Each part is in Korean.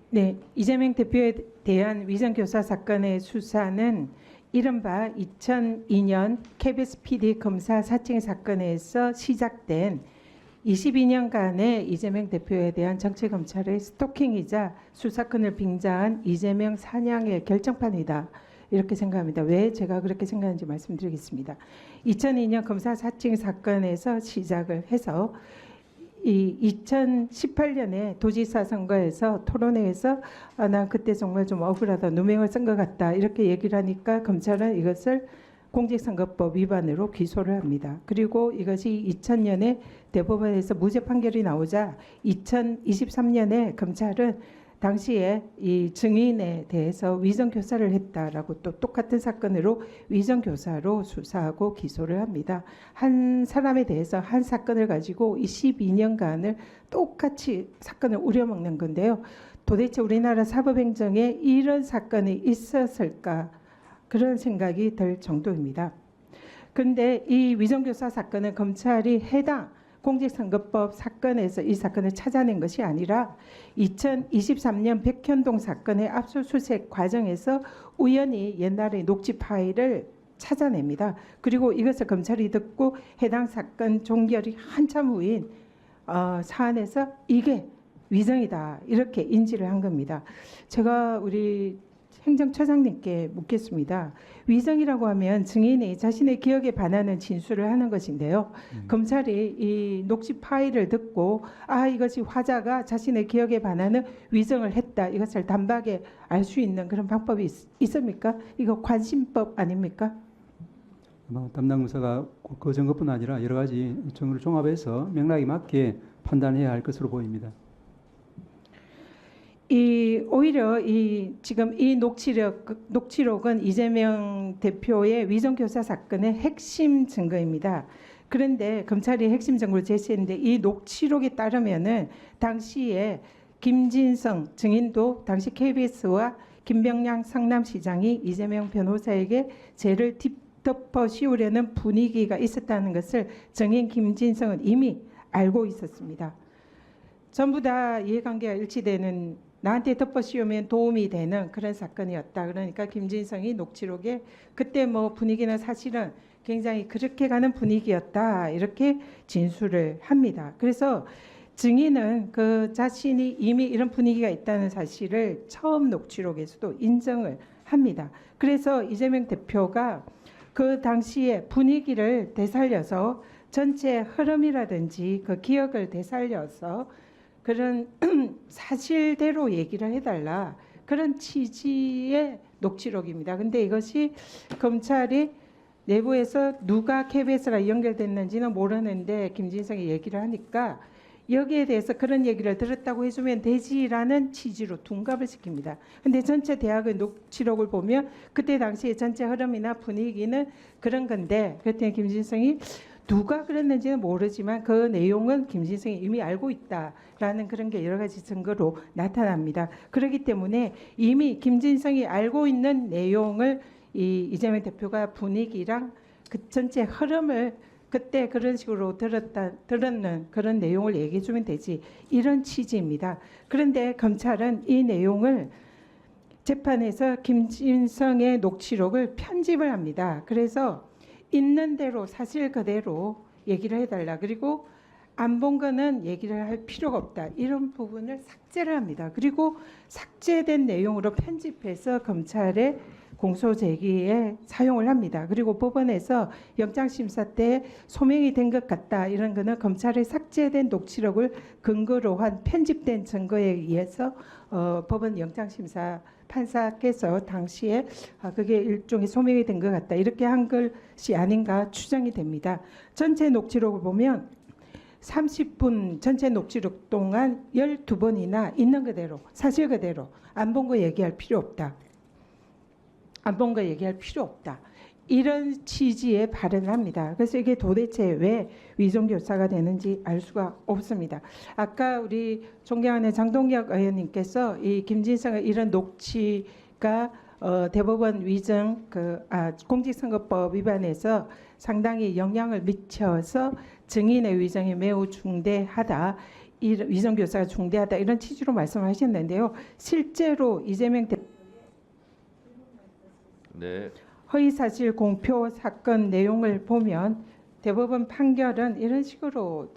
네, 이재명 대표에 대한 위정교사 사건의 수사는 이른바 2002년 KBS PD 검사 사칭 사건에서 시작된 22년간의 이재명 대표에 대한 정치검찰의 스토킹이자 수사권을 빙자한 이재명 사냥의 결정판이다. 이렇게 생각합니다. 왜 제가 그렇게 생각하는지 말씀드리겠습니다. 2002년 검사 사칭 사건에서 시작을 해서 이 2018년에 도지사 선거에서 토론회에서 나 그때 정말 좀 억울하다, 누명을 쓴 것 같다 이렇게 얘기를 하니까 검찰은 이것을 공직선거법 위반으로 기소를 합니다. 그리고 이것이 2000년에 대법원에서 무죄 판결이 나오자 2023년에 검찰은 당시에 이 증인에 대해서 위정교사를 했다라고 또 똑같은 사건으로 위정교사로 수사하고 기소를 합니다. 한 사람에 대해서 한 사건을 가지고 이 12년간을 똑같이 사건을 우려먹는 건데요. 도대체 우리나라 사법행정에 이런 사건이 있었을까? 그런 생각이 들 정도입니다. 그런데 이 위정교사 사건은 검찰이 해당 공직선거법 사건에서 이 사건을 찾아낸 것이 아니라 2023년 백현동 사건의 압수수색 과정에서 우연히 옛날의 녹취 파일을 찾아냅니다. 그리고 이것을 검찰이 듣고 해당 사건 종결이 한참 후인 사안에서 이게 위정이다 이렇게 인지를 한 겁니다. 제가 우리 행정처장님께 묻겠습니다. 위정이라고 하면 증인이 자신의 기억에 반하는 진술을 하는 것인데요. 검찰이 이 녹취 파일을 듣고 이것이 화자가 자신의 기억에 반하는 위정을 했다. 이것을 단박에 알 수 있는 그런 방법이 있습니까? 이거 관심법 아닙니까? 담당 부서가 그 증거뿐 아니라 여러 가지 증거를 종합해서 맥락에 맞게 판단해야 할 것으로 보입니다. 오히려 지금 이 녹취록은 이재명 대표의 위정교사 사건의 핵심 증거입니다. 그런데 검찰이 핵심 증거를 제시했는데 이 녹취록에 따르면은 당시에 김진성 증인도 당시 KBS와 김병량 성남시장이 이재명 변호사에게 죄를 덮어 씌우려는 분위기가 있었다는 것을 증인 김진성은 이미 알고 있었습니다. 전부 다 이해관계가 일치되는, 나한테 덮어 씌우면 도움이 되는 그런 사건이었다. 그러니까 김진성이 녹취록에 그때 뭐 분위기는 사실은 굉장히 그렇게 가는 분위기였다 이렇게 진술을 합니다. 그래서 증인은 그 자신이 이미 이런 분위기가 있다는 사실을 처음 녹취록에서도 인정을 합니다. 그래서 이재명 대표가 그 당시의 분위기를 되살려서 전체 흐름이라든지 그 기억을 되살려서 그런 사실대로 얘기를 해달라 그런 취지의 녹취록입니다. 근데 이것이 검찰이 내부에서 누가 KBS랑 연결됐는지는 모르는데 김진성이 얘기를 하니까 여기에 대해서 그런 얘기를 들었다고 해주면 되지라는 취지로 둔갑을 시킵니다. 근데 전체 대학의 녹취록을 보면 그때 당시에 전체 흐름이나 분위기는 그런 건데 그랬더니 김진성이 누가 그랬는지는 모르지만 그 내용은 김진성이 이미 알고 있다라는 그런 게 여러 가지 증거로 나타납니다. 그렇기 때문에 이미 김진성이 알고 있는 내용을 이재명 대표가 분위기랑 그 전체 흐름을 그때 그런 식으로 들었는 그런 내용을 얘기해 주면 되지 이런 취지입니다. 그런데 검찰은 이 내용을 재판에서 김진성의 녹취록을 편집을 합니다. 그래서 있는 대로 사실 그대로 얘기를 해달라. 그리고 안 본 거는 얘기를 할 필요가 없다. 이런 부분을 삭제를 합니다. 그리고 삭제된 내용으로 편집해서 검찰의 공소 제기에 사용을 합니다. 그리고 법원에서 영장심사 때 소명이 된 것 같다. 이런 거는 검찰의 삭제된 녹취록을 근거로 한 편집된 증거에 의해서 법원 영장심사 판사께서 당시에 그게 일종의 소명이 된 것 같다. 이렇게 한 것이 아닌가 추정이 됩니다. 전체 녹취록을 보면 30분 전체 녹취록 동안 12번이나 있는 그대로 사실 그대로 안 본 거 얘기할 필요 없다. 안 본 거 얘기할 필요 없다. 이런 취지의 발언을 합니다. 그래서 이게 도대체 왜 위정교사가 되는지 알 수가 없습니다. 아까 우리 존경하는 장동혁 의원님께서 이 김진성의 이런 녹취가 대법원 위정 공직선거법 위반에서 상당히 영향을 미쳐서 증인의 위정이 매우 중대하다 이 위정교사가 중대하다 이런 취지로 말씀하셨는데요. 실제로 이재명 대표 네. 허위사실 공표 사건 내용을 보면 대법원 판결은 이런 식으로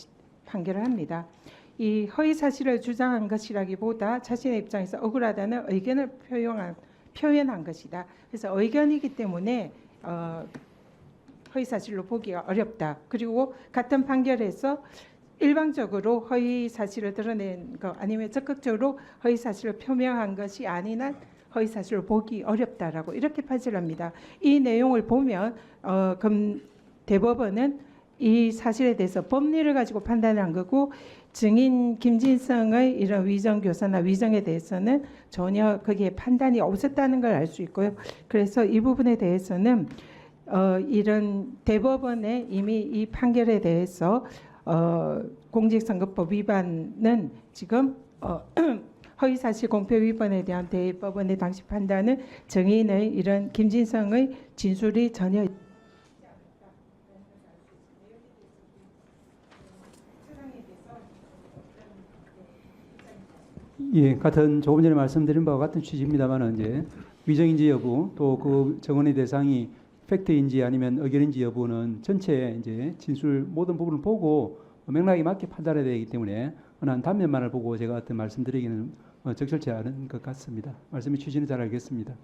판결을 합니다. 이 허위사실을 주장한 것이라기보다 자신의 입장에서 억울하다는 의견을 표현한 것이다. 그래서 의견이기 때문에 허위사실로 보기가 어렵다. 그리고 같은 판결에서 일방적으로 허위사실을 드러낸 것 아니면 적극적으로 허위사실을 표명한 것이 아닌 한 허위사실로 보기 어렵다라고 이렇게 판결합니다. 이 내용을 보면 대법원은 이 사실에 대해서 법리를 가지고 판단한 거고 증인 김진성의 이런 위정교사나 위정에 대해서는 전혀 거기에 판단이 없었다는 걸 알 수 있고요. 그래서 이 부분에 대해서는 이런 대법원의 이미 이 판결에 대해서 공직선거법 위반은 지금 허위사실 공표 위반에 대한 대법원의 당시 판단은 증인의 이런 김진성의 진술이 전혀 예, 같은 조금 전에 말씀드린 바와 같은 취지입니다만 이제 위정인지 여부 또 그 정언의 대상이 팩트인지 아니면 의견인지 여부는 전체 이제 진술 모든 부분을 보고 맥락에 맞게 판단해야 되기 때문에 한 단면만을 보고 제가 어떤 말씀드리기는 적절치 않은 것 같습니다. 말씀의 취지는 잘 알겠습니다.